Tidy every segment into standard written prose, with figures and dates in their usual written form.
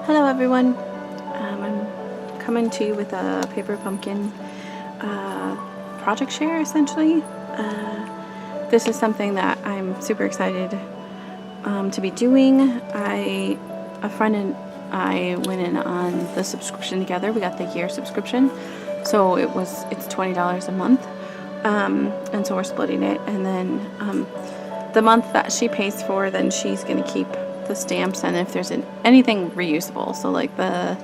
Hello everyone, I'm coming to you with a paper pumpkin project share essentially. This is something that I'm super excited to be doing. A friend and I went in on the subscription together. We got the year subscription, so it's $20 a month, and so we're splitting it, and then the month that she pays for, then she's going to keep the stamps, and if there's anything reusable, so like the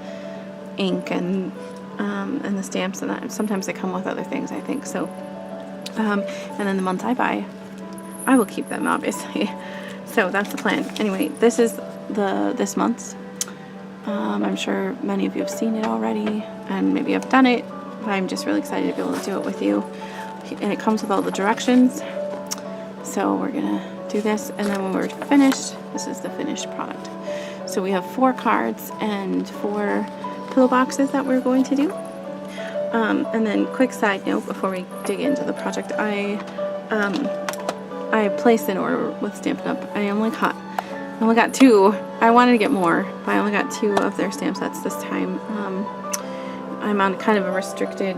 ink and the stamps, and sometimes they come with other things, I think so. And then the month I buy, I will keep them, obviously. So that's the plan. Anyway, this is this month's. I'm sure many of you have seen it already, and maybe I've done it, but I'm just really excited to be able to do it with you. And it comes with all the directions. So we're gonna do this, and then when we're finished, this is the finished product. So we have 4 cards and 4 pillow boxes that we're going to do. And then quick side note before we dig into the project, I placed an order with Stampin' Up. I only got 2. I wanted to get more, but I only got 2 of their stamp sets this time. I'm on kind of a restricted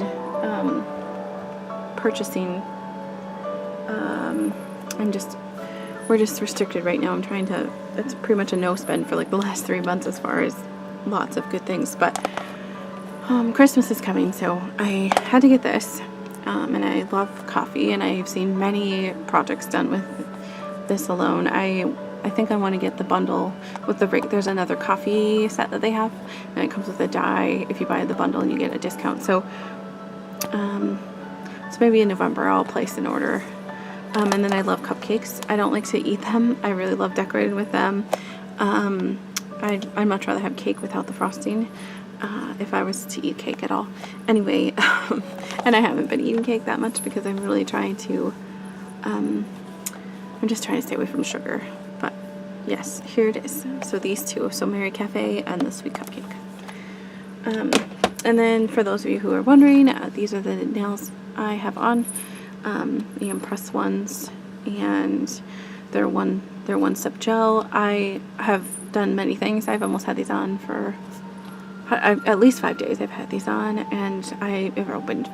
purchasing. We're just restricted right now. It's pretty much a no spend for like the last 3 months as far as lots of good things, but Christmas is coming, so I had to get this, and I love coffee, and I've seen many projects done with this alone. I think I want to get the bundle with there's another coffee set that they have, and it comes with a die if you buy the bundle and you get a discount. So maybe in November I'll place an order. And then I love cupcakes. I don't like to eat them. I really love decorating with them. I'd much rather have cake without the frosting, if I was to eat cake at all. Anyway, and I haven't been eating cake that much because I'm really trying to, I'm just trying to stay away from sugar. But yes, here it is. So these 2, so Mary Cafe and the Sweet Cupcake. And then for those of you who are wondering, these are the nails I have on. The Impress ones, and they're one step gel. I have done many things. I've almost had these on for at least 5 days. I've had these on, and I've opened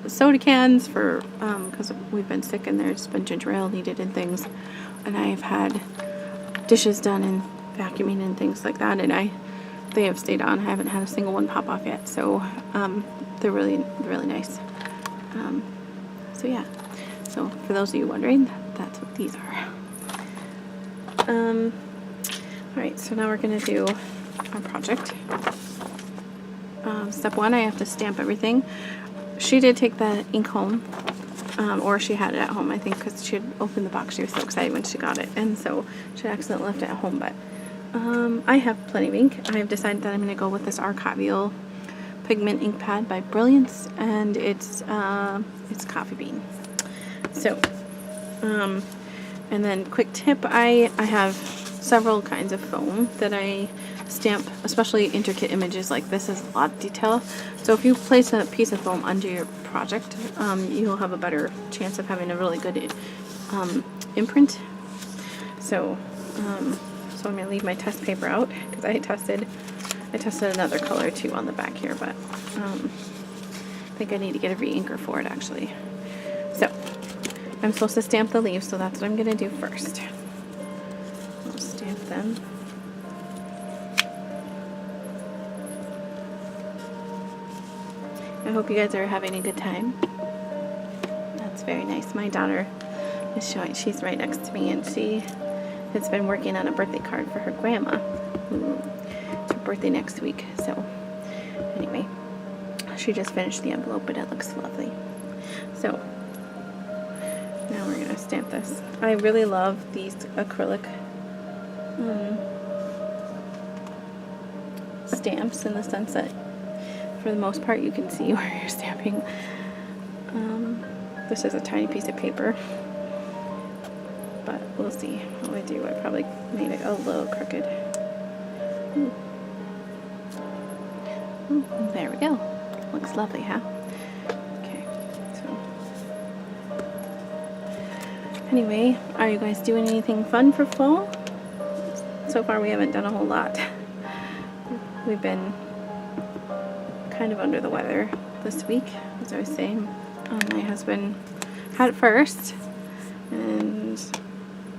soda cans for because we've been sick and there's been ginger ale needed and things, and I've had dishes done and vacuuming and things like that, and they have stayed on. I haven't had a single one pop off yet, so they're really nice. So yeah, so for those of you wondering, that's what these are. Alright, so now we're going to do our project. Step 1, I have to stamp everything. She did take the ink home, or she had it at home, I think, because she had opened the box. She was so excited when she got it, and so she accidentally left it at home, but I have plenty of ink. I've decided that I'm going to go with this Archival Pigment ink pad by Brilliance, and it's coffee bean. So and then quick tip, I have several kinds of foam that I stamp, especially intricate images like this is a lot of detail. So if you place a piece of foam under your project, you'll have a better chance of having a really good imprint. So I'm going to leave my test paper out because I tested another color too on the back here, but I think I need to get a re-inker for it actually. So I'm supposed to stamp the leaves, so that's what I'm going to do first. I'll stamp them. I hope you guys are having a good time. That's very nice. My daughter is showing, she's right next to me, and she has been working on a birthday card for her grandma. It's her birthday next week, so anyway, she just finished the envelope, but it looks lovely. So now we're going to stamp this. I really love these acrylic stamps in the sense that for the most part you can see where you're stamping. This is a tiny piece of paper, but we'll see how I do. I probably made it a little crooked. There we go. Looks lovely, huh? Okay, so anyway, are you guys doing anything fun for fall? So far we haven't done a whole lot. we've been kind of under the weather this week, as I was saying. My husband had it first, and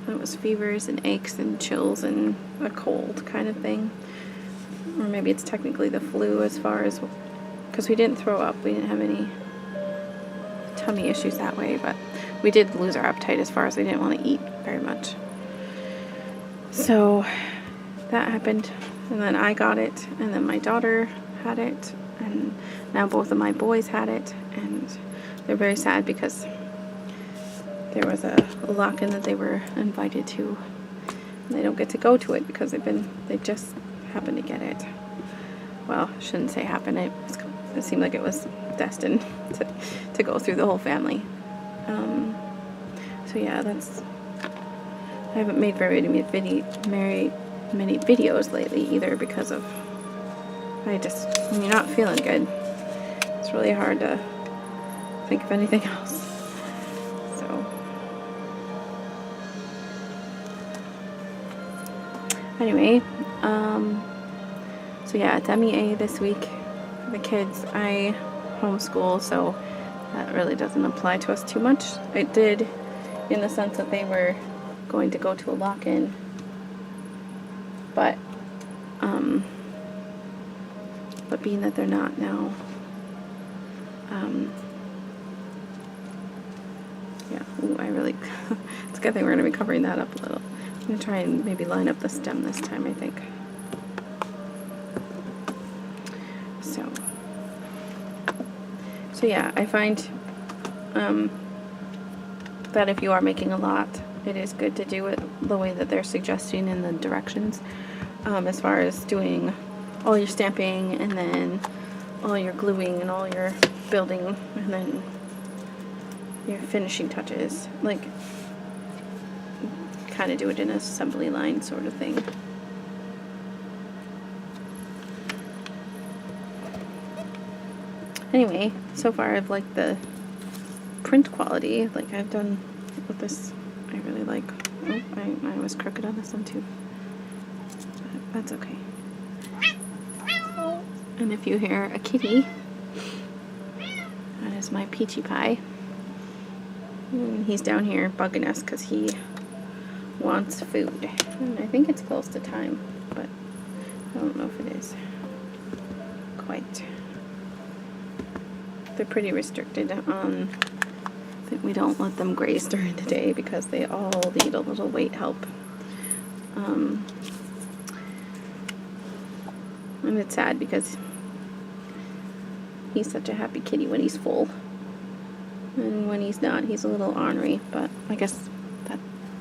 it was fevers and aches and chills and a cold kind of thing. Or maybe it's technically the flu, as far as, because we didn't throw up, we didn't have any tummy issues that way, but we did lose our appetite as far as we didn't want to eat very much. So that happened, and then I got it, and then my daughter had it, and now both of my boys had it, and they're very sad because there was a lock-in that they were invited to, and they don't get to go to it because they just happened to get it. Well, I shouldn't say happened. It seemed like it was destined to go through the whole family. So yeah, I haven't made very many videos lately either, because of when you're not feeling good, it's really hard to think of anything else. So anyway, so yeah, it's MEA this week for the kids. I homeschool, so that really doesn't apply to us too much. It did in the sense that they were going to go to a lock-in, but being that they're not now, yeah, it's a good thing we're going to be covering that up a little. I'm going to try and maybe line up the stem this time, I think. So yeah, I find that if you are making a lot, it is good to do it the way that they're suggesting in the directions, as far as doing all your stamping and then all your gluing and all your building and then your finishing touches. Like, kind of do it in an assembly line sort of thing. Anyway, so far I've liked the print quality. Like I've done with this, I really like. Oh, I was crooked on this one too. But that's okay. And if you hear a kitty, that is my Peachy Pie. And he's down here bugging us because he wants food. And I think it's close to time, but I don't know if it is quite. They're pretty restricted on that we don't let them graze during the day because they all need a little weight help. And it's sad because he's such a happy kitty when he's full. And when he's not, he's a little ornery, but I guess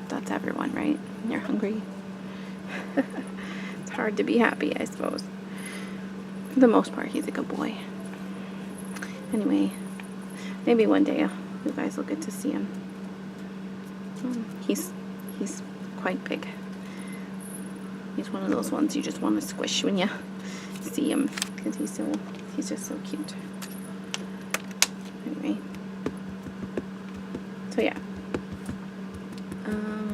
that's everyone, right? When you're hungry. It's hard to be happy, I suppose. For the most part, he's a good boy. Anyway, maybe one day you guys will get to see him. He's quite big. He's one of those ones you just want to squish when you see him because he's just so cute. Anyway, so yeah.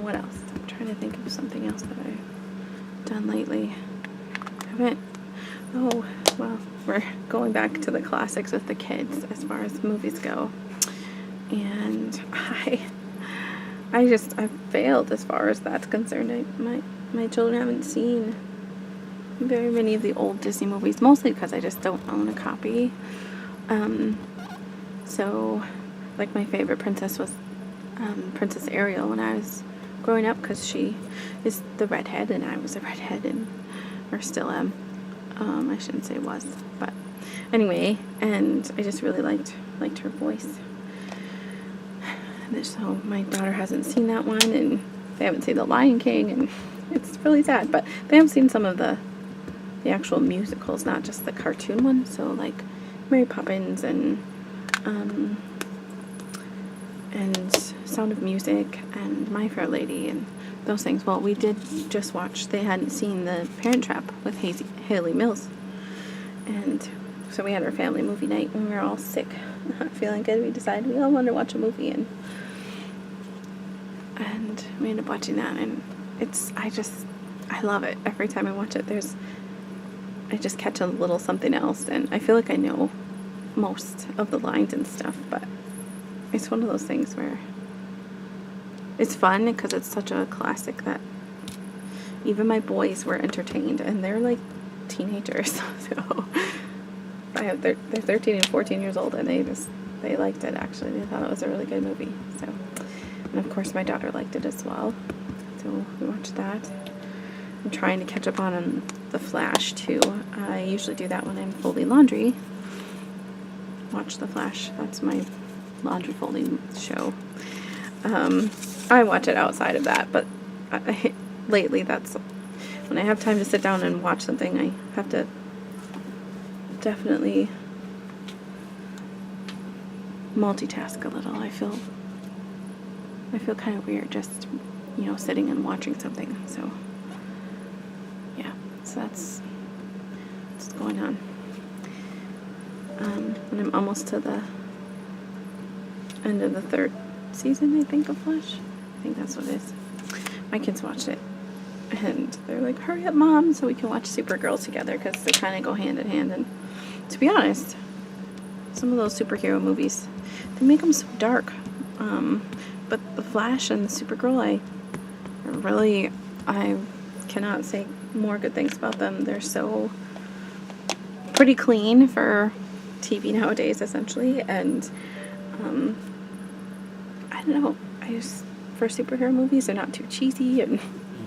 What else? I'm trying to think of something else that I've done lately. Oh, well, we're going back to the classics with the kids as far as movies go. And I failed as far as that's concerned. My children haven't seen very many of the old Disney movies, mostly because I just don't own a copy. So, like, my favorite princess was Princess Ariel when I was growing up, because she is the redhead, and I was a redhead, or still am. I shouldn't say was, but anyway, and I just really liked her voice. And so my daughter hasn't seen that one, and they haven't seen The Lion King, and it's really sad, but they have seen some of the actual musicals, not just the cartoon ones. So like Mary Poppins and Sound of Music and My Fair Lady and those things. Well, we did just watch, they hadn't seen The Parent Trap with Haley Mills, and so we had our family movie night when we were all sick, not feeling good. We decided we all wanted to watch a movie, and we ended up watching that, and I love it. Every time I watch it, there's I just catch a little something else, and I feel like I know most of the lines and stuff, but it's one of those things where it's fun because it's such a classic that even my boys were entertained, and they're like teenagers, so they're 13 and 14 years old, and they liked it. Actually, they thought it was a really good movie. So, and of course my daughter liked it as well, so we watched that. I'm trying to catch up on The Flash too. I usually do that when I'm folding laundry. Watch The Flash. That's my laundry folding show. I watch it outside of that, but lately that's when I have time to sit down and watch something. I have to definitely multitask a little. I feel kind of weird just, sitting and watching something. So yeah, so that's what's going on. And I'm almost to the end of the 3rd season, I think, of Flash. I think that's what it is. My kids watched it, and they're like, hurry up, Mom, so we can watch Supergirl together, because they kind of go hand in hand. And to be honest, some of those superhero movies, they make them so dark. But The Flash and Supergirl, I cannot say more good things about them. They're so pretty clean for TV nowadays, essentially, and I don't know, for superhero movies, they're not too cheesy, and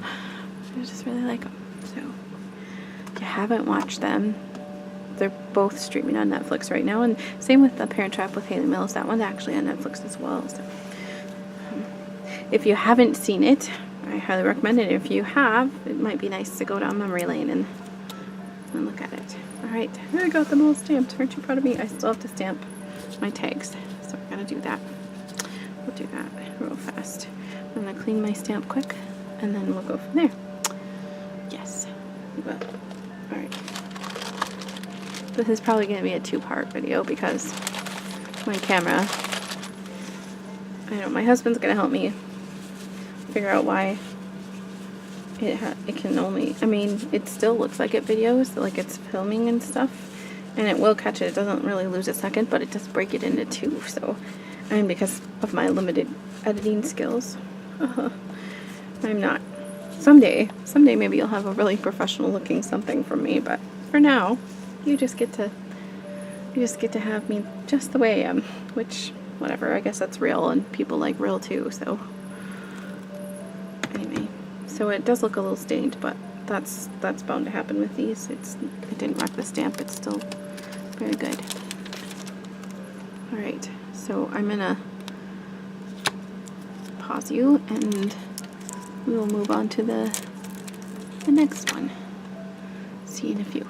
I just really like them. So if you haven't watched them, they're both streaming on Netflix right now, and same with The Parent Trap with Hayley Mills. That one's actually on Netflix as well. So if you haven't seen it, I highly recommend it. If you have, it might be nice to go down memory lane and look at it. Alright, I got them all stamped. Aren't you proud of me? I still have to stamp my tags, so I gotta do that. We'll do that real fast. I'm gonna clean my stamp quick, and then we'll go from there. Yes, we will. Alright. This is probably gonna be a 2-part video because my camera, my husband's gonna help me figure out why it can only, it still looks like it videos, like it's filming and stuff, and it will catch it. It doesn't really lose a second, but it does break it into 2, so, because of my limited editing skills, I'm not. Someday maybe you'll have a really professional looking something from me, but for now, you just get to have me just the way I am, which, whatever, I guess that's real, and people like real too, so. Anyway, so it does look a little stained, but that's bound to happen with these. It didn't wreck the stamp. It's still very good. Alright, so I'm gonna pause you, and we will move on to the next one. See you in a few.